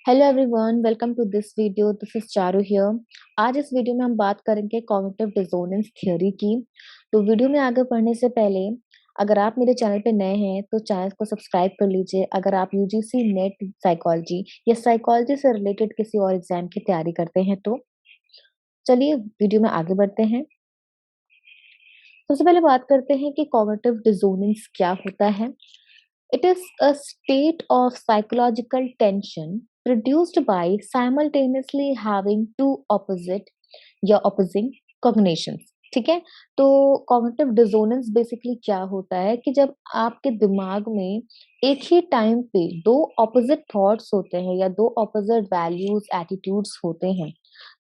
Hello everyone, welcome to this video. This is Charu here. आज इस video में हम बात करेंगे कॉग्निटिव डिसोनेंस थ्योरी की। तो वीडियो में आगे बढ़ने से पहले अगर आप मेरे चैनल पे नए हैं तो चैनल को सब्सक्राइब कर लीजिए। अगर आप यूजीसी नेट साइकोलॉजी या साइकोलॉजी से रिलेटेड किसी और एग्जाम की तैयारी करते हैं तो चलिए वीडियो में आगे बढ़ते हैं। सबसे पहले बात करते हैं कि कॉग्निटिव डिसोनेंस क्या होता है। It is a state of psychological tension produced by simultaneously having two opposite या opposing cognitions। ठीक है। तो कॉग्निटिव डिसोनेंस बेसिकली क्या होता है कि जब आपके दिमाग में एक ही टाइम पे दो ऑपोजिट थॉट्स होते हैं या दो ऑपोजिट वैल्यूज एटीट्यूड्स होते हैं,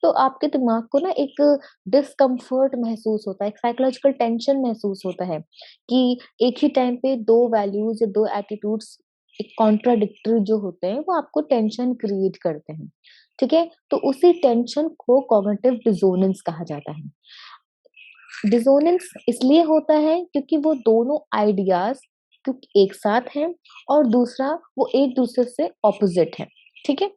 तो आपके दिमाग को ना एक डिस्कम्फर्ट महसूस होता है, एक साइकोलॉजिकल टेंशन महसूस होता है कि एक ही टाइम पे दो वैल्यूज या दो एटीट्यूड्स एक कॉन्ट्राडिक्टरी जो होते हैं वो आपको टेंशन क्रिएट करते हैं। ठीक है। तो उसी टेंशन को कॉग्निटिव डिसोनेंस कहा जाता है। डिसोनेंस इसलिए होता है क्योंकि वो दोनों आइडियाज क्योंकि एक साथ हैं और दूसरा वो एक दूसरे से ऑपोजिट है। ठीक है।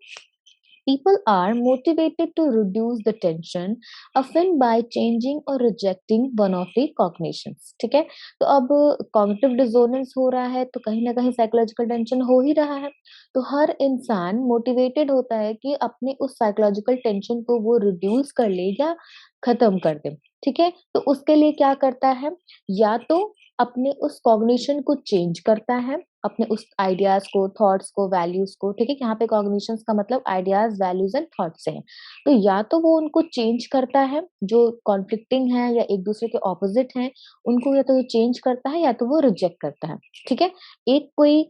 People are motivated to reduce the tension often by changing or rejecting one of the cognitions। ठीक है। तो अब कॉग्निटिव डिसोनेंस हो रहा है तो कहीं ना कहीं साइकोलॉजिकल टेंशन हो ही रहा है। तो हर इंसान मोटिवेटेड होता है कि अपने उस साइकोलॉजिकल टेंशन को वो रिड्यूस कर ले या खत्म कर दे। ठीक है। तो उसके लिए क्या करता है, या तो अपने उस कॉग्निशन को चेंज करता है, अपने उस आइडियाज को, थॉट्स को, वैल्यूज को। ठीक है। यहाँ पे कॉग्निशंस का मतलब आइडियाज, वैल्यूज एंड थॉट्स से है। तो या तो वो उनको चेंज करता है जो कॉन्फ्लिक्टिंग है या एक दूसरे के ऑपोजिट हैं, उनको या तो वो चेंज करता है या तो वो रिजेक्ट करता है। ठीक है। एक कोई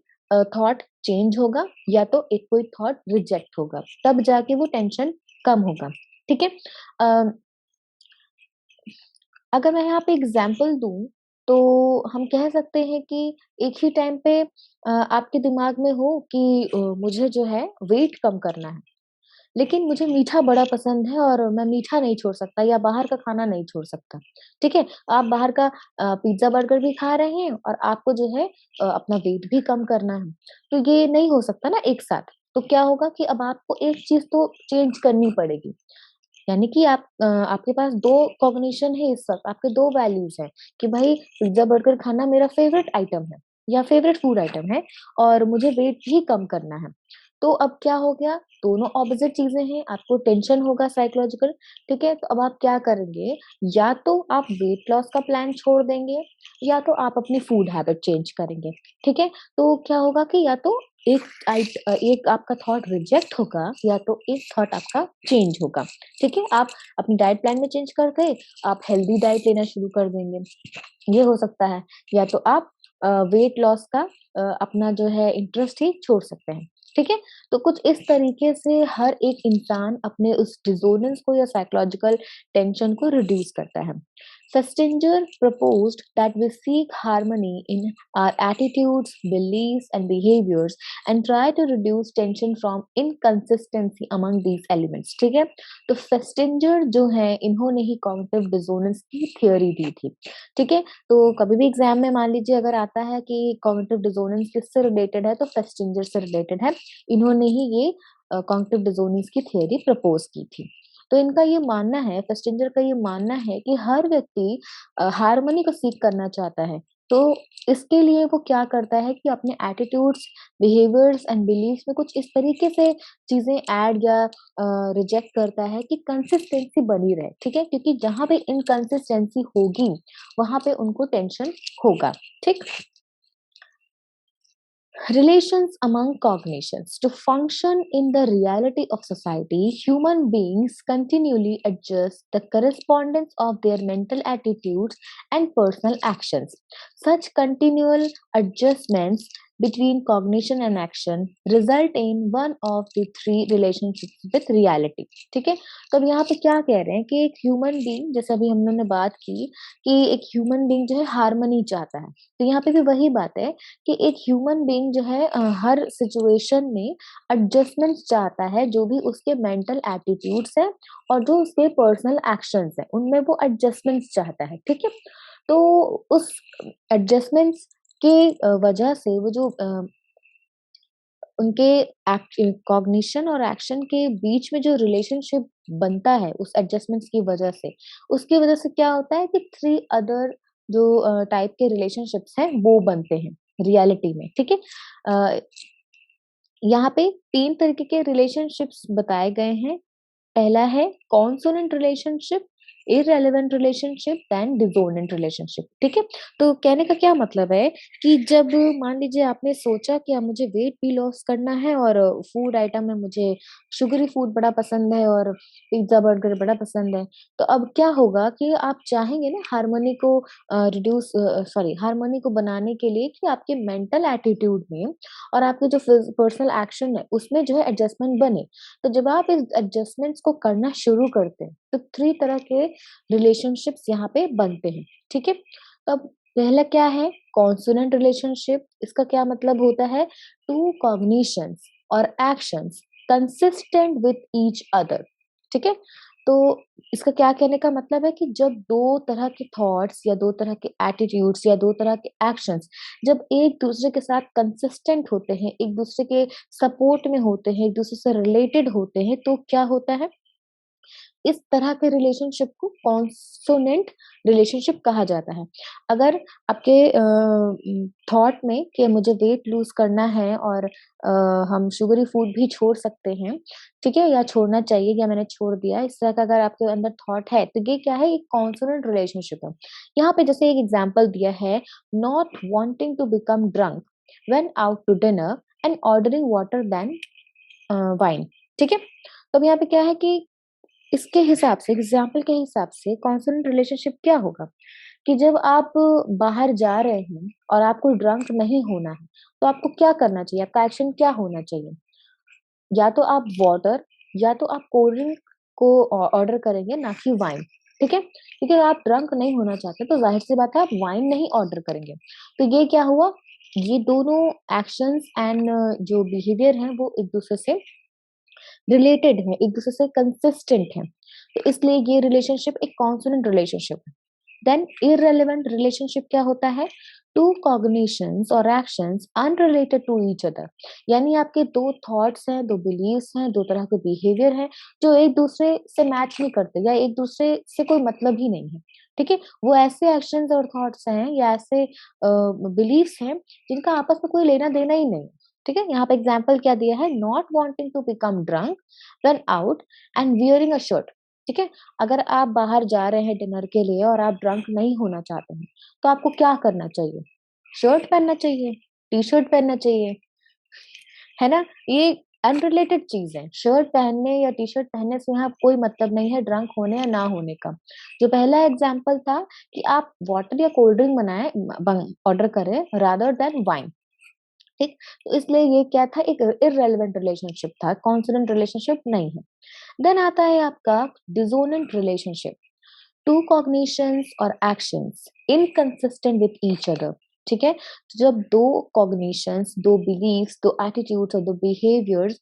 थॉट चेंज होगा या तो एक कोई थॉट रिजेक्ट होगा, तब जाके वो टेंशन कम होगा। ठीक है। अ, अगर मैं यहाँ पे एग्जाम्पल दूं तो हम कह सकते हैं कि एक ही टाइम पे आपके दिमाग में हो कि मुझे जो है वेट कम करना है, लेकिन मुझे मीठा बड़ा पसंद है और मैं मीठा नहीं छोड़ सकता या बाहर का खाना नहीं छोड़ सकता। ठीक है। आप बाहर का पिज्जा बर्गर भी खा रहे हैं और आपको जो है अपना वेट भी कम करना है। तो ये नहीं हो सकता ना एक साथ। तो क्या होगा कि अब आपको एक चीज तो चेंज करनी पड़ेगी। यानी कि आपके पास दो कॉग्निशन है, इस वक्त आपके दो वैल्यूज है कि भाई पिज्जा बर्गर खाना मेरा फेवरेट आइटम है या फेवरेट फूड आइटम है और मुझे वेट भी कम करना है। तो अब क्या हो गया, दोनों ऑपोजिट चीजें हैं, आपको टेंशन होगा साइकोलॉजिकल। ठीक है। तो अब आप क्या करेंगे, या तो आप वेट लॉस का प्लान छोड़ देंगे या तो आप अपनी फूड हैबिट चेंज करेंगे। ठीक है। तो क्या होगा कि या तो एक आपका थॉट रिजेक्ट होगा या तो एक थॉट आपका चेंज होगा। ठीक है। आप अपनी डाइट प्लान में चेंज कर गए, आप हेल्दी डाइट लेना शुरू कर देंगे, ये हो सकता है। या तो आप वेट लॉस का अपना जो है इंटरेस्ट ही छोड़ सकते हैं। ठीक है। तो कुछ इस तरीके से हर एक इंसान अपने उस डिसोनेंस को या साइकोलॉजिकल टेंशन को रिड्यूस करता है। Festinger proposed that we seek harmony in our attitudes, beliefs, and behaviors and try to reduce tension from inconsistency among these elements। ठीक है। तो फेस्टिंजर जो है इन्होंने ही कॉग्निटिव डिसोनेंस की थ्योरी दी थी। ठीक है। तो कभी भी एग्जाम में मान लीजिए अगर आता है कि कॉग्निटिव डिसोनेंस किससे रिलेटेड है तो फेस्टिंजर से रिलेटेड है। इन्होंने ही ये कॉग्निटिव डिसोनेंस की थ्योरी प्रपोज की थी। तो इनका ये मानना है, फेस्टिंजर का ये मानना है कि हर व्यक्ति हार्मनी को सीख करना चाहता है। तो इसके लिए वो क्या करता है कि अपने एटीट्यूड्स, बिहेवियर्स एंड बिलीव्स में कुछ इस तरीके से चीजें ऐड या रिजेक्ट करता है कि कंसिस्टेंसी बनी रहे। ठीक है। क्योंकि जहां पे इनकंसिस्टेंसी होगी वहां पे उनको टेंशन होगा। ठीक। Relations among cognitions. To function in the reality of society, human beings continually adjust the correspondence of their mental attitudes and personal actions. Such continual adjustments between cognition and action result in one of the three relationships with reality। ठीक है। तो अब यहाँ पे क्या कह रहे हैं कि एक ह्यूमन बीइंग, जैसे अभी हम लोगों ने बात की कि एक ह्यूमन बीइंग जो है हार्मनी चाहता है, तो यहाँ पे भी वही बात है कि एक ह्यूमन बीइंग जो है हर सिचुएशन में एडजस्टमेंट्स चाहता है, जो भी उसके मेंटल एटीट्यूड्स है और जो उसके पर्सनल एक्शंस है उनमें वो एडजस्टमेंट्स चाहता है। ठीक है। तो उस एडजस्टमेंट्स के वजह से वो जो उनके कॉग्निशन और एक्शन के बीच में जो रिलेशनशिप बनता है उस एडजस्टमेंट्स की वजह से, उसकी वजह से क्या होता है कि थ्री अदर जो टाइप के रिलेशनशिप्स हैं वो बनते हैं रियलिटी में, ठीक है। अ, यहाँ पे तीन तरीके के रिलेशनशिप्स बताए गए हैं। पहला है consonant relationship, irrelevant relationship, then dissonant relationship, ठीक है। तो कहने का क्या मतलब है कि जब मान लीजिए आपने सोचा कि अब मुझे वेट भी लॉस करना है और फूड आइटम में मुझे शुगरी फूड बड़ा पसंद है और पिज्जा बर्गर बड़ा पसंद है, तो अब क्या होगा कि आप चाहेंगे ना हार्मनी को हार्मनी को बनाने के लिए कि आपके मेंटल एटीट्यूड में और आपके जो पर्सनल एक्शन है उसमें जो है एडजस्टमेंट बने। तो जब आप इस एडजस्टमेंट्स को करना शुरू करते हैं तो थ्री तरह के रिलेशनशिप्स यहाँ पे बनते हैं, ठीक है। तो अब पहला क्या है कॉन्सोनेंट रिलेशनशिप, इसका क्या मतलब होता है टू कॉग्निशंस और actions consistent with each other, ठीक है। तो इसका क्या कहने का मतलब है कि जब दो तरह के थॉट्स या दो तरह के एटीट्यूड्स या दो तरह के एक्शंस जब एक दूसरे के साथ कंसिस्टेंट होते हैं, एक दूसरे के सपोर्ट में होते हैं, एक दूसरे से रिलेटेड होते हैं, तो क्या होता है इस तरह के रिलेशनशिप को कॉन्सोनेंट रिलेशनशिप कहा जाता है। अगर आपके थॉट में कि मुझे वेट लूज करना है और हम शुगरी फूड भी छोड़ सकते हैं, ठीक है, या छोड़ना चाहिए या मैंने छोड़ दिया, इस तरह का अगर आपके अंदर थॉट है तो ये क्या है एक कॉन्सोनेंट रिलेशनशिप है। यहाँ पे जैसे एक एग्जाम्पल दिया है not wanting to become drunk when out to dinner and ordering water then wine, ठीक है। तो अब यहाँ पे क्या है कि इसके हिसाब से एग्जाम्पल के हिसाब से कॉन्सोनेंट रिलेशनशिप क्या होगा कि जब आप बाहर जा रहे हैं और आपको ड्रंक नहीं होना है तो आपको क्या करना चाहिए, आपका एक्शन क्या होना चाहिए, या तो आप वाटर या तो आप कोल्ड ड्रिंक को ऑर्डर करेंगे ना कि वाइन, ठीक है। क्योंकि अगर आप ड्रंक नहीं होना चाहते तो जाहिर सी बात है आप वाइन नहीं ऑर्डर करेंगे। तो ये क्या हुआ, ये दोनों एक्शंस एंड जो बिहेवियर है वो एक दूसरे से रिलेटेड है, एक दूसरे से कंसिस्टेंट है, तो इसलिए ये रिलेशनशिप एक कॉन्सोनेंट रिलेशनशिप है। देन इररेलेवेंट रिलेशनशिप क्या होता है टू कॉग्निशंस और actions unrelated to each other, यानी आपके दो थॉट्स हैं, दो बिलीव्स हैं, दो तरह के बिहेवियर हैं जो एक दूसरे से मैच नहीं करते या एक दूसरे से कोई मतलब ही नहीं है, ठीक है। वो ऐसे एक्शंस और थॉट्स हैं या ऐसे बिलीव्स हैं जिनका आपस में कोई लेना देना ही नहीं, ठीक है। यहाँ पे एग्जाम्पल क्या दिया है not wanting to become drunk when out and wearing a shirt, ठीक है। अगर आप बाहर जा रहे हैं डिनर के लिए और आप ड्रंक नहीं होना चाहते हैं तो आपको क्या करना चाहिए, शर्ट पहनना चाहिए, टी शर्ट पहनना चाहिए, है ना। ये अनरिलेटेड चीज है, शर्ट पहनने या टी शर्ट पहनने से यहाँ कोई मतलब नहीं है ड्रंक होने या ना होने का। जो पहला एग्जाम्पल था कि आप वाटर या कोल्ड ड्रिंक बनाए ऑर्डर करें रादर देन वाइन, ठीक। तो इसलिए ये क्या था एक इररेलेवेंट रिलेशनशिप था, कॉन्सोनेंट रिलेशनशिप नहीं है। देन आता है आपका डिसोनेंट रिलेशनशिप, टू कॉग्निशंस और actions inconsistent with each other, ठीक है। तो जब दो कॉग्निशंस, दो बिलीव्स, दो एटीट्यूड्स और दो बिहेवियर्स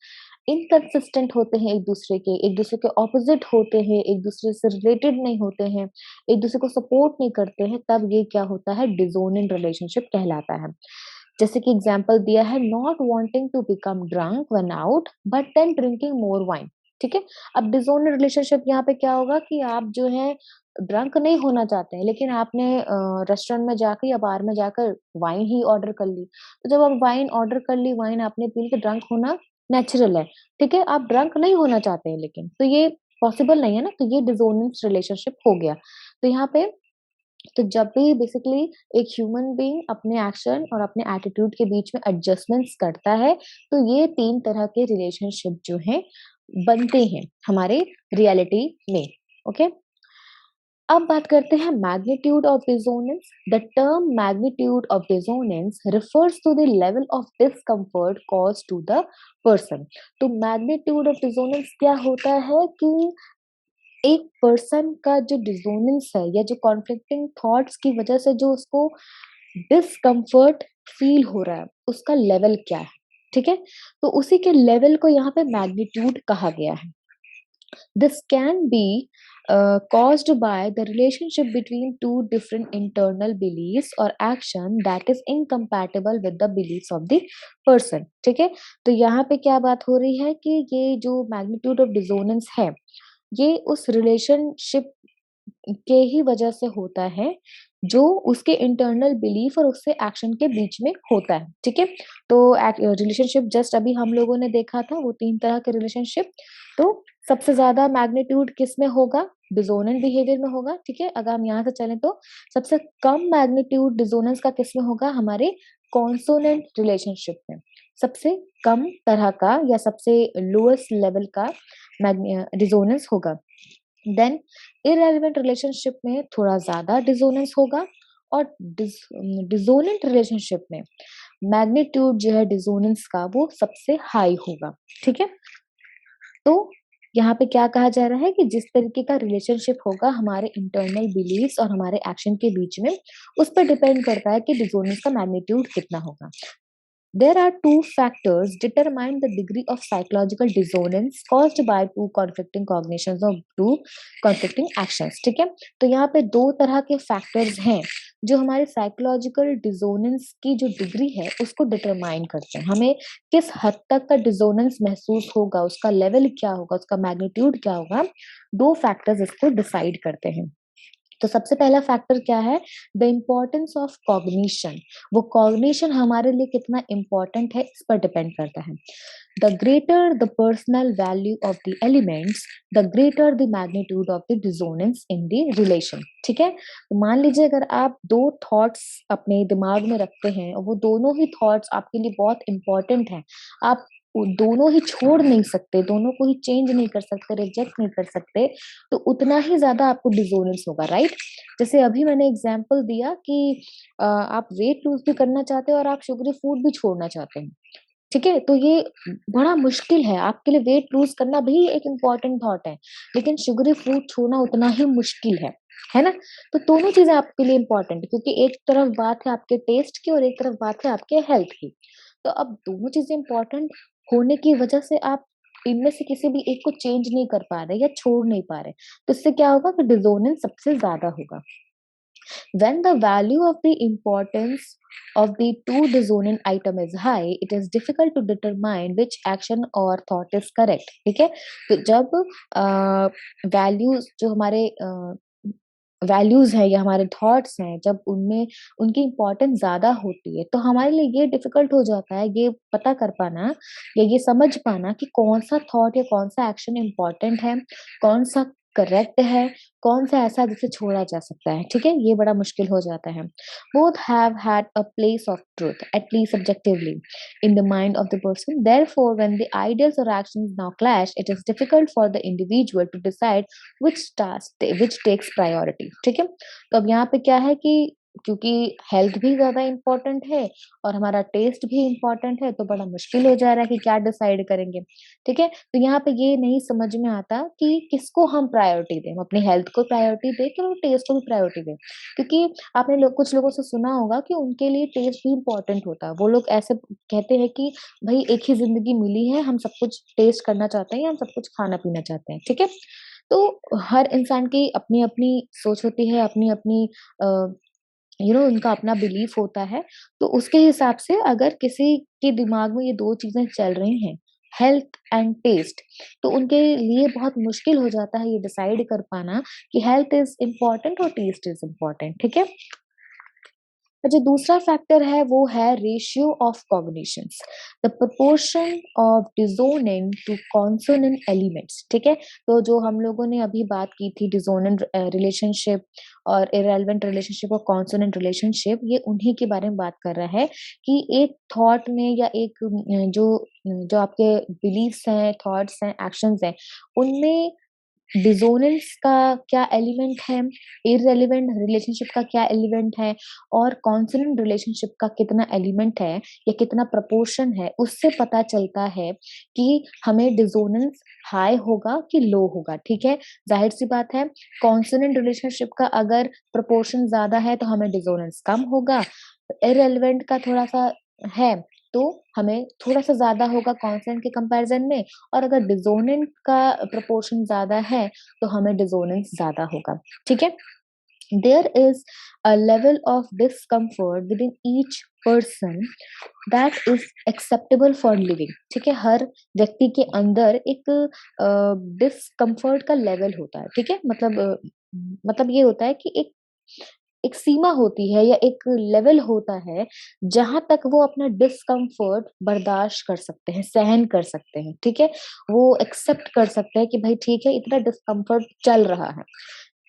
इनकंसिस्टेंट होते हैं एक दूसरे के ऑपोजिट होते हैं, एक दूसरे से रिलेटेड नहीं होते हैं, एक दूसरे को सपोर्ट नहीं करते हैं, तब ये क्या होता है डिसोनेंट रिलेशनशिप कहलाता है। जैसे कि एग्जाम्पल दिया है not wanting to become drunk when out but then drinking more wine, ठीक है। अब डिसोनेंट रिलेशनशिप यहाँ पे क्या होगा कि आप जो है ड्रंक नहीं होना चाहते हैं लेकिन आपने रेस्टोरेंट में जाकर या बार में जाकर वाइन ही ऑर्डर कर ली, तो जब आप वाइन ऑर्डर कर ली, वाइन आपने पी ली, तो ड्रंक होना नेचुरल है, ठीक है। आप ड्रंक नहीं होना चाहते हैं लेकिन तो ये पॉसिबल नहीं है ना, तो ये डिसोनेंट रिलेशनशिप हो गया। तो यहाँ पे तो जब भी बेसिकली एक ह्यूमन बीइंग अपने एक्शन और अपने एटीट्यूड के बीच में एडजस्टमेंट्स करता है तो ये तीन तरह के रिलेशनशिप जो हैं बनते हैं हमारे रियलिटी में, ओके। अब बात करते हैं magnitude of dissonance. The term magnitude of dissonance refers to the level of discomfort cause to the person. तो मैग्नीट्यूड ऑफ डिसोनेंस क्या होता है कि एक पर्सन का जो डिसोनेंस है या जो कॉन्फ्लिक्टिंग थॉट्स की वजह से जो उसको डिस्कम्फर्ट फील हो रहा है उसका लेवल क्या है, ठीक है। तो उसी के लेवल को यहाँ पे मैग्नीट्यूड कहा गया है। This can be caused by the relationship between two different internal beliefs or action that is incompatible with the beliefs of the person. ठीक है, तो यहाँ पे क्या बात हो रही है कि ये जो मैग्नीट्यूड ऑफ डिसोनेंस है, ये उस रिलेशनशिप के ही वजह से होता है जो उसके इंटरनल बिलीफ और उससे एक्शन के बीच में होता है। ठीक है, तो रिलेशनशिप जस्ट अभी हम लोगों ने देखा था वो 3 तरह के रिलेशनशिप। तो सबसे ज्यादा मैग्नीट्यूड किस में होगा? डिसोनेंट बिहेवियर में होगा। ठीक है, अगर हम यहाँ से चलें तो सबसे कम मैग्नीट्यूड डिसोनेंस का किस में होगा? हमारे कॉन्सोनेंट रिलेशनशिप में सबसे कम तरह का या सबसे लोएस्ट लेवल का डिसोनेंस होगा। देन इररेलेवेंट रिलेशनशिप में थोड़ा ज्यादा डिसोनेंस होगा और डिसोनेंट रिलेशनशिप में मैग्नीट्यूड जो है डिसोनेंस का वो सबसे हाई होगा। ठीक है, तो यहाँ पे क्या कहा जा रहा है कि जिस तरीके का रिलेशनशिप होगा हमारे इंटरनल बिलीव्स और हमारे एक्शन के बीच में, उस पर डिपेंड करता है कि डिसोनेंस का मैग्नीट्यूड कितना होगा। There are two factors determine the degree of psychological dissonance caused by two conflicting cognitions or two conflicting actions. ठीक है, तो यहाँ पे दो तरह के फैक्टर्स हैं जो हमारे साइकोलॉजिकल डिसोनेंस की जो डिग्री है उसको डिटरमाइन करते हैं। हमें किस हद तक का डिसोनेंस महसूस होगा, उसका लेवल क्या होगा, उसका मैग्नीट्यूड क्या होगा, दो फैक्टर्स इसको डिसाइड करते हैं। तो सबसे पहला फैक्टर क्या है? The importance of cognition. वो कॉग्निशन हमारे लिए कितना इम्पोर्टेंट है इस पर डिपेंड करता है। The greater the personal value of the elements, the greater the magnitude of the dissonance in the relation. ठीक है, तो मान लीजिए अगर आप दो थॉट्स अपने दिमाग में रखते हैं और वो दोनों ही थॉट्स आपके लिए बहुत इंपॉर्टेंट हैं, आप दोनों ही छोड़ नहीं सकते, दोनों को ही चेंज नहीं कर सकते, रिजेक्ट नहीं कर सकते, तो उतना ही ज्यादा आपको डिसोनेंस होगा, राइट? जैसे अभी मैंने एग्जांपल दिया कि आप वेट लूज भी करना चाहते हो और आप शुगरी फूड भी छोड़ना चाहते हैं। ठीक है, तो ये बड़ा मुश्किल है आपके लिए। वेट लूज करना भी एक इम्पॉर्टेंट थॉट है, लेकिन शुगरी फूड छोड़ना उतना ही मुश्किल है ना? तो दोनों चीजें आपके लिए इम्पोर्टेंट है, क्योंकि एक तरफ बात है आपके टेस्ट की और एक तरफ बात है आपके हेल्थ की। तो अब दोनों चीजें इम्पोर्टेंट होने की वजह से आप इनमें से किसी भी एक को चेंज नहीं कर पा रहे या छोड़ नहीं पा रहे, तो इससे क्या होगा कि डिसोनेंस सबसे ज्यादा होगा। When the value of the importance of the two dissonant item is high, it is difficult to determine which action or thought is correct. ठीक है, तो जब वैल्यूज जो हमारे वैल्यूज है या हमारे थॉट्स हैं, जब उनमें उनकी इम्पोर्टेंस ज्यादा होती है, तो हमारे लिए ये डिफिकल्ट हो जाता है ये पता कर पाना या ये समझ पाना कि कौन सा थॉट या कौन सा एक्शन इम्पोर्टेंट है, कौन सा करेक्ट है, कौन सा ऐसा जिसे छोड़ा जा सकता है। ठीक है, ये बड़ा मुश्किल हो जाता है। Both have had a place of truth at least subjectively in the mind of the person. Therefore, when the ideas or actions now clash, it is difficult for the individual to decide which takes priority. ठीक है, तो अब यहाँ पे क्या है कि क्योंकि हेल्थ भी ज्यादा इम्पोर्टेंट है और हमारा टेस्ट भी इम्पोर्टेंट है, तो बड़ा मुश्किल हो जा रहा है कि क्या डिसाइड करेंगे। ठीक है, तो यहाँ पे ये नहीं समझ में आता कि किसको हम प्रायोरिटी दें, हम अपनी हेल्थ को प्रायोरिटी दें कि टेस्ट को भी प्रायोरिटी दें। क्योंकि आपने कुछ लोगों से सुना होगा कि उनके लिए टेस्ट भी इम्पोर्टेंट होता है। वो लोग ऐसे कहते हैं कि भाई एक ही जिंदगी मिली है, हम सब कुछ टेस्ट करना चाहते हैं, हम सब कुछ खाना पीना चाहते हैं। ठीक है, तो हर इंसान की अपनी अपनी सोच होती है, अपनी अपनी उनका अपना बिलीफ होता है। तो उसके हिसाब से अगर किसी के दिमाग में ये दो चीजें चल रही हैं, हेल्थ एंड टेस्ट, तो उनके लिए बहुत मुश्किल हो जाता है ये डिसाइड कर पाना कि हेल्थ इज इम्पोर्टेंट और टेस्ट इज इम्पोर्टेंट। ठीक है, और जो दूसरा फैक्टर है वो है ratio of cognitions, the proportion of dissonant to consonant elements. ठीक है, तो जो हम लोगों ने अभी बात की थी डिसोनेंट रिलेशनशिप और इररेलेवेंट रिलेशनशिप और कॉन्सोनेंट रिलेशनशिप, ये उन्हीं के बारे में बात कर रहा है कि एक थॉट में या एक जो जो आपके बिलीफ्स हैं, थॉट्स हैं, एक्शंस हैं, उनमें डिसोनेंस का क्या एलिमेंट है, इररेलेवेंट रिलेशनशिप का क्या एलिमेंट है और कॉन्सोनेंट रिलेशनशिप का कितना एलिमेंट है या कितना प्रपोर्शन है, उससे पता चलता है कि हमें डिसोनेंस हाई होगा कि लो होगा। ठीक है, जाहिर सी बात है कॉन्सोनेंट रिलेशनशिप का अगर प्रपोर्शन ज्यादा है तो हमें डिसोनेंस कम होगा, इररेलेवेंट का थोड़ा सा है तो हमें थोड़ा सा ज्यादा होगा कॉन्सोनेंट के कंपैरिजन में, और अगर डिसोनेंट का प्रोपोर्शन ज्यादा है तो हमें डिसोनेंस ज्यादा होगा। ठीक है, there is a level of discomfort within each person that is acceptable for living। ठीक है, हर व्यक्ति के अंदर एक डिस्कम्फर्ट का लेवल होता है। ठीक है, मतलब ये होता है कि एक एक सीमा होती है या एक लेवल होता है जहां तक वो अपना डिस्कम्फर्ट बर्दाश्त कर सकते हैं, सहन कर सकते हैं। ठीक है, वो एक्सेप्ट कर सकते हैं कि भाई ठीक है, इतना डिस्कम्फर्ट चल रहा है।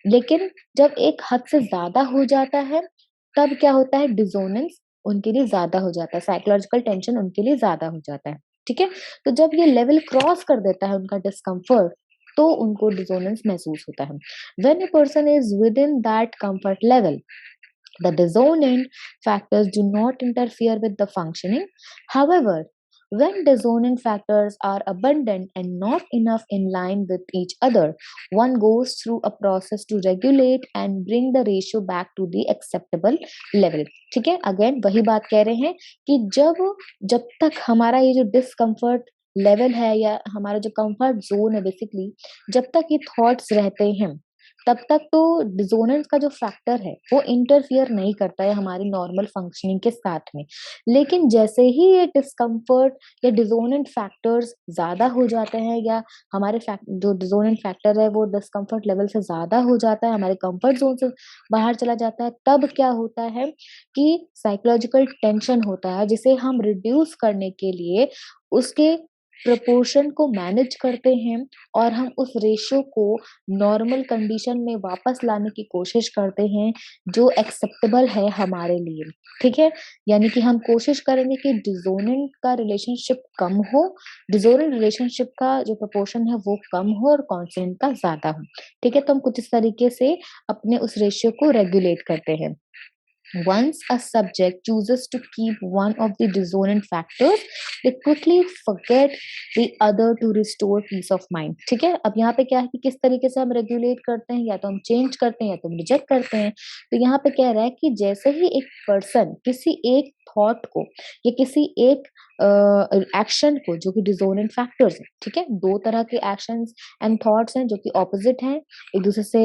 लेकिन जब एक हद से ज्यादा हो जाता है, तब क्या होता है, डिसोनेंस उनके लिए ज्यादा हो जाता है, साइकोलॉजिकल टेंशन उनके लिए ज्यादा हो जाता है। ठीक है, तो जब ये लेवल क्रॉस कर देता है उनका डिस्कम्फर्ट, तो उनको डिसोनेंस महसूस होता है। When a person is with in that comfort level, the dissonant factors do not interfere with the functioning. However, when dissonant factors are abundant and not enough in line with each other, one goes through a process to regulate and bring the ratio back to the acceptable level। ठीक है, again वही बात कह रहे हैं कि जब तक हमारा ये जो डिस्कम्फर्ट लेवल है या हमारा जो कंफर्ट जोन है, बेसिकली जब तक ये थॉट्स रहते हैं, तब तक तो डिसोनेंस का जो फैक्टर है वो इंटरफियर नहीं करता है हमारी नॉर्मल फंक्शनिंग के साथ में। लेकिन जैसे ही ये डिस्कम्फर्ट या डिसोनेंट फैक्टर्स ज्यादा हो जाते हैं, या हमारे जो डिसोनेंट फैक्टर है वो डिस्कम्फर्ट लेवल से ज्यादा हो जाता है, हमारे कंफर्ट जोन से बाहर चला जाता है, तब क्या होता है कि साइकोलॉजिकल टेंशन होता है, जिसे हम रिड्यूस करने के लिए उसके प्रपोर्शन को मैनेज करते हैं और हम उस रेशियो को नॉर्मल कंडीशन में वापस लाने की कोशिश करते हैं, जो एक्सेप्टेबल है हमारे लिए। ठीक है, यानी कि हम कोशिश करेंगे कि डिसोनेंट का रिलेशनशिप कम हो, डिसोनेंट रिलेशनशिप का जो प्रपोर्शन है वो कम हो और कॉन्सोनेंट का ज्यादा हो। ठीक है, तो हम कुछ इस तरीके से अपने उस रेशियो को रेगुलेट करते हैं। Once a subject chooses to keep one of the dissonant factors, they quickly forget the other to restore peace of mind। ठीक है, अब यहाँ पे क्या है कि किस तरीके से हम रेगुलेट करते हैं, या तो हम चेंज करते हैं या तो हम रिजेक्ट करते हैं। तो यहाँ पे कह रहा है कि जैसे ही एक पर्सन किसी एक थॉट को या किसी एक एक्शन को, जो कि डिसोनेंट फैक्टर्स है, ठीक है, दो तरह के एक्शंस एंड थॉट्स हैं जो कि ऑपोजिट हैं, एक दूसरे से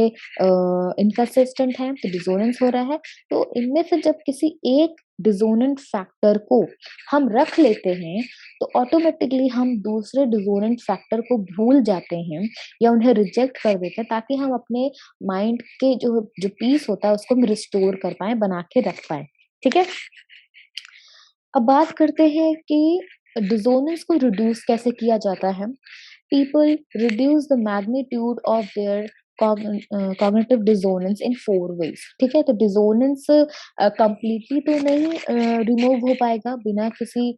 इनकंसिस्टेंट हैं, तो डिसोनेंस हो रहा है। तो इनमें से जब किसी एक डिसोनेंट फैक्टर को हम रख लेते हैं, तो ऑटोमेटिकली हम दूसरे डिसोनेंट फैक्टर को भूल जाते हैं या उन्हें रिजेक्ट कर देते हैं, ताकि हम अपने माइंड के जो जो पीस होता है उसको हम रिस्टोर कर पाए, बना के रख पाए। ठीक है, अब बात करते हैं कि डिसोनेंस को रिड्यूस कैसे किया जाता है। People reduce the magnitude of their cognitive dissonance in 4 ways। ठीक है, तो डिसोनेंस कंप्लीटली तो नहीं रिमूव हो पाएगा बिना किसी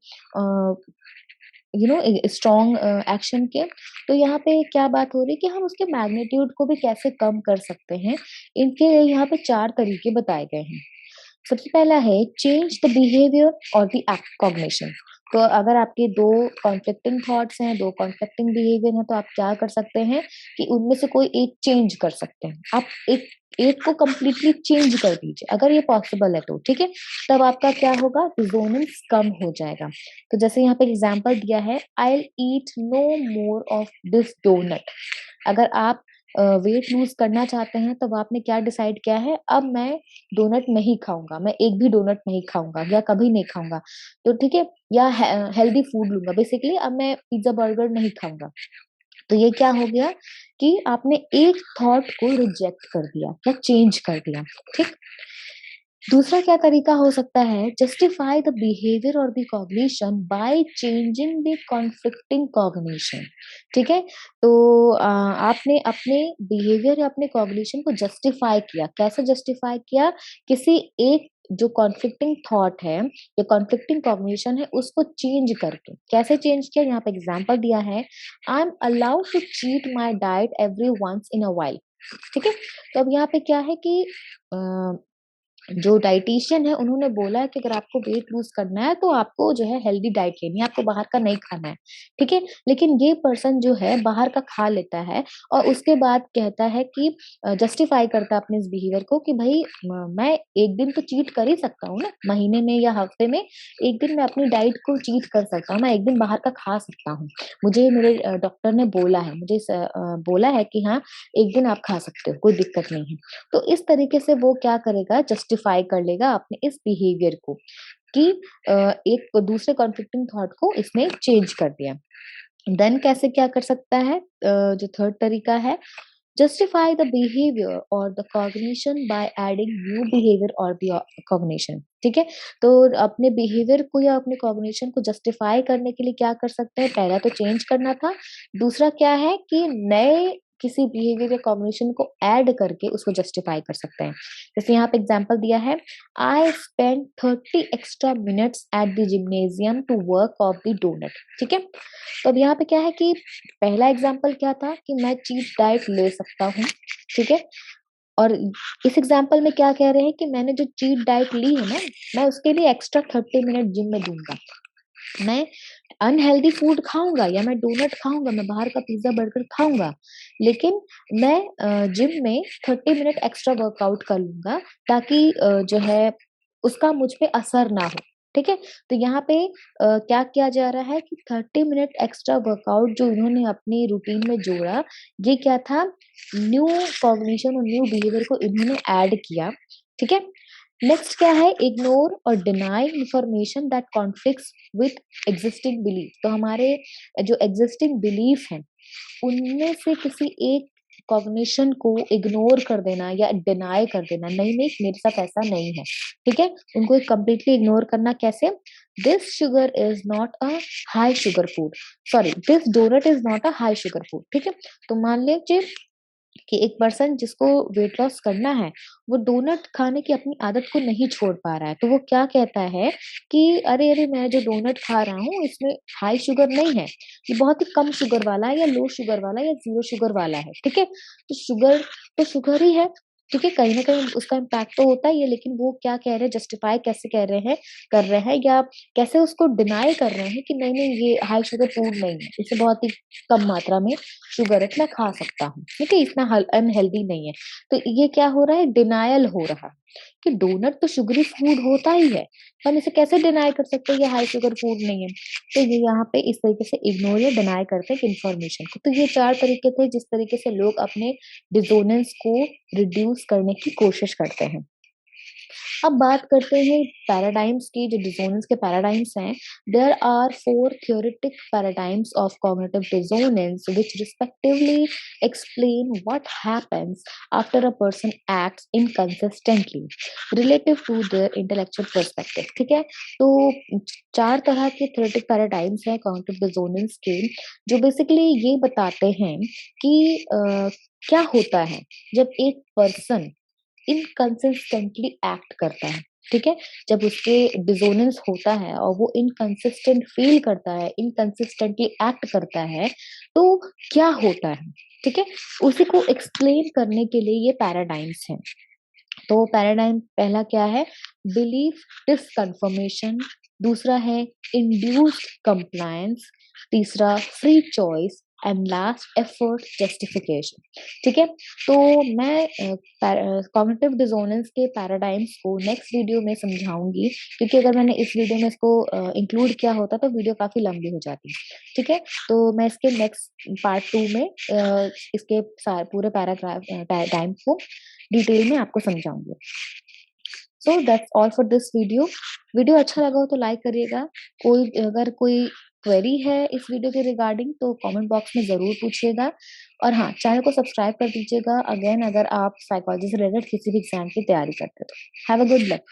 स्ट्रॉन्ग एक्शन के। तो यहाँ पे क्या बात हो रही है कि हम उसके मैग्नीट्यूड को भी कैसे कम कर सकते हैं। इनके यहाँ पे 4 तरीके बताए गए हैं। सबसे पहला है चेंज द बिहेवियर और द एक्ट कॉग्निशन। तो अगर आपके दो कॉन्फ्लिक्टिंग थॉट्स हैं, दो कॉन्फ्लिक्टिंग बिहेवियर हैं, तो आप क्या कर सकते हैं कि उनमें से कोई एक चेंज कर सकते हैं। आप एक एक को कंप्लीटली चेंज कर दीजिए, अगर ये पॉसिबल है तो। ठीक है, तब आपका क्या होगा, डिसोनेंस कम हो जाएगा। तो जैसे यहाँ पे एग्जांपल दिया है, I will eat no more of this donut. अगर आप वेट लूज करना चाहते हैं, तब आपने क्या डिसाइड किया है, अब मैं डोनट नहीं खाऊंगा, मैं एक भी डोनट नहीं खाऊंगा या कभी नहीं खाऊंगा। तो ठीक है, या हेल्दी फूड लूंगा, बेसिकली अब मैं पिज्जा बर्गर नहीं खाऊंगा। तो ये क्या हो गया कि आपने एक थॉट को रिजेक्ट कर दिया या चेंज कर दिया। ठीक, दूसरा क्या तरीका हो सकता है, जस्टिफाई द बिहेवियर और the cognition by changing the conflicting cognition. ठीक है, तो आपने अपने बिहेवियर या अपने कॉग्निशन को जस्टिफाई किया। कैसे जस्टिफाई किया, किसी एक जो कॉन्फ्लिक्टिंग थॉट है या कॉन्फ्लिक्टिंग कॉग्निशन है उसको चेंज करके। कैसे चेंज किया, यहाँ पे एग्जांपल दिया है, I am allowed to cheat my diet every once in a while. ठीक है, तो अब यहाँ पे क्या है कि जो डाइटिशियन है उन्होंने बोला है कि अगर आपको वेट लूज करना है तो आपको जो है हेल्दी डाइट लेनी है, आपको बाहर का नहीं खाना है, ठीक है। लेकिन ये पर्सन जो है बाहर का खा लेता है और उसके बाद कहता है कि जस्टिफाई करता है अपने इस बिहेवियर को कि भाई मैं एक दिन तो चीट कर ही सकता हूँ ना, महीने में या हफ्ते में एक दिन मैं अपनी डाइट को चीट कर सकता हूँ, मैं एक दिन बाहर का खा सकता हूँ। मुझे मेरे डॉक्टर ने बोला है, मुझे बोला है कि हाँ एक दिन आप खा सकते हो, कोई दिक्कत नहीं है। तो इस तरीके से वो क्या करेगा, जस्टिफाई कर लेगा अपने इस बिहेवियर को कि एक दूसरे कॉन्फ्लिक्टिंग थॉट को इसने चेंज कर दिया। देन कैसे क्या कर सकता है, जो थर्ड तरीका है, जस्टिफाई द बिहेवियर और the cognition by adding new behaviour और कॉग्निशन, ठीक है। तो अपने बिहेवियर को या अपने कॉग्निशन को जस्टिफाई करने के लिए क्या कर सकते हैं, पहला तो चेंज करना था, दूसरा क्या है कि नए किसी बिहेवियर या कॉग्निशन को ऐड करके उसको जस्टिफाई कर सकते हैं। जैसे यहाँ पे एग्जांपल दिया है, I spend 30 extra minutes at the gymnasium to work off the donut, ठीक है। तो अब यहाँ पे क्या है कि पहला एग्जाम्पल क्या था कि मैं चीट डाइट ले सकता हूँ, ठीक है। और इस एग्जाम्पल में क्या कह रहे हैं कि मैंने जो चीट डाइट ली है ना, मैं उसके लिए एक्स्ट्रा 30 मिनट जिम में दूंगा। मैं अनहेल्दी फूड खाऊंगा या मैं डोनट खाऊंगा, मैं बाहर का पिज्जा बर्गर खाऊंगा, लेकिन मैं जिम में 30 मिनट एक्स्ट्रा वर्कआउट कर लूंगा ताकि जो है उसका मुझ पे असर ना हो, ठीक है। तो यहाँ पे क्या किया जा रहा है कि 30 मिनट एक्स्ट्रा वर्कआउट जो इन्होंने अपनी रूटीन में जोड़ा, ये क्या था, न्यू कॉग्निशन और न्यू बिहेवियर को इन्होंने ऐड किया, ठीक है। नेक्स्ट क्या है, इग्नोर और deny information that conflicts with existing belief. तो हमारे जो एग्जिस्टिंग बिलीफ हैं उनमें से किसी एक कॉग्निशन को इग्नोर कर देना या डिनाई कर देना, नहीं नहीं मेरे साथ ऐसा नहीं है, ठीक है। उनको कंप्लीटली इग्नोर करना कैसे, this sugar is not a high sugar food, sorry this donut is not a high sugar food, ठीक है। तो मान लीजिए कि एक पर्सन जिसको वेट लॉस करना है, वो डोनट खाने की अपनी आदत को नहीं छोड़ पा रहा है, तो वो क्या कहता है कि अरे अरे मैं जो डोनट खा रहा हूँ इसमें हाई शुगर नहीं है, ये बहुत ही कम शुगर वाला है या लो शुगर वाला या जीरो शुगर वाला है, ठीक है। तो शुगर तो शुगर ही है, ठीक है, कहीं ना कहीं उसका इम्पैक्ट तो होता ही है, लेकिन वो क्या कह रहे हैं, जस्टिफाई कैसे कह रहे हैं, कर रहे हैं या कैसे उसको डिनाई कर रहे हैं कि नहीं नहीं ये हाई शुगर फूड नहीं है, इसे बहुत ही कम मात्रा में शुगर है, मैं खा सकता हूँ, ठीक है, इतना अनहेल्दी नहीं है। तो ये क्या हो रहा है, डिनायल हो रहा है कि डोनट तो शुगरी फूड होता ही है, हम इसे कैसे डिनाई कर सकते हैं ये हाई शुगर फूड नहीं है। तो ये यहाँ पे इस तरीके से इग्नोर या डिनाई करते हैं इंफॉर्मेशन को। तो ये चार तरीके थे जिस तरीके से लोग अपने डिसोनेंस को रिड्यूस करने की कोशिश करते हैं। अब बात करते हैं पैराडाइम्स की, जो डिसोनेंस के पैराडाइम्स हैं। There are 4 theoretic paradigms of cognitive dissonance which respectively explain what happens after a person acts inconsistently relative to their intellectual perspective, ठीक है। तो चार तरह के थ्योरेटिक पैराडाइम्स हैं कॉग्निटिव डिसोनेंस के, जो बेसिकली ये बताते हैं कि क्या होता है जब एक पर्सन इनकंसिस्टेंटली एक्ट करता है, ठीक है। जब उसके डिसोनेंस होता है और वो इनकंसिस्टेंट फील करता है, इनकंसिस्टेंटली एक्ट करता है, तो क्या होता है, ठीक है, उसी को एक्सप्लेन करने के लिए ये पैराडाइम्स हैं। तो पैराडाइम पहला क्या है, बिलीफ डिसकन्फर्मेशन, दूसरा है इंड्यूस्ड कंप्लायंस, तीसरा free choice and last effort justification, ठीक है। तो मैं कॉग्निटिव डिसोनेंस के पैराडाइम्स को नेक्स्ट वीडियो में समझाऊंगी, क्योंकि अगर मैंने इस वीडियो में इसको इंक्लूड किया होता तो वीडियो काफी लंबी हो जाती, ठीक है। तो मैं इसके नेक्स्ट पार्ट 2 में इसके पूरे पैराग्राफ टाइम को डिटेल में आपको समझाऊंगी। So that's all for this video. Video अच्छा लगा हो तो लाइक करिएगा। अगर कोई क्वेरी है इस वीडियो के रिगार्डिंग तो कमेंट बॉक्स में जरूर पूछिएगा, और हाँ चैनल को सब्सक्राइब कर दीजिएगा अगेन, अगर आप साइकोलॉजी से रिलेटेड किसी भी एग्जाम की तैयारी करते हो। Have a good luck.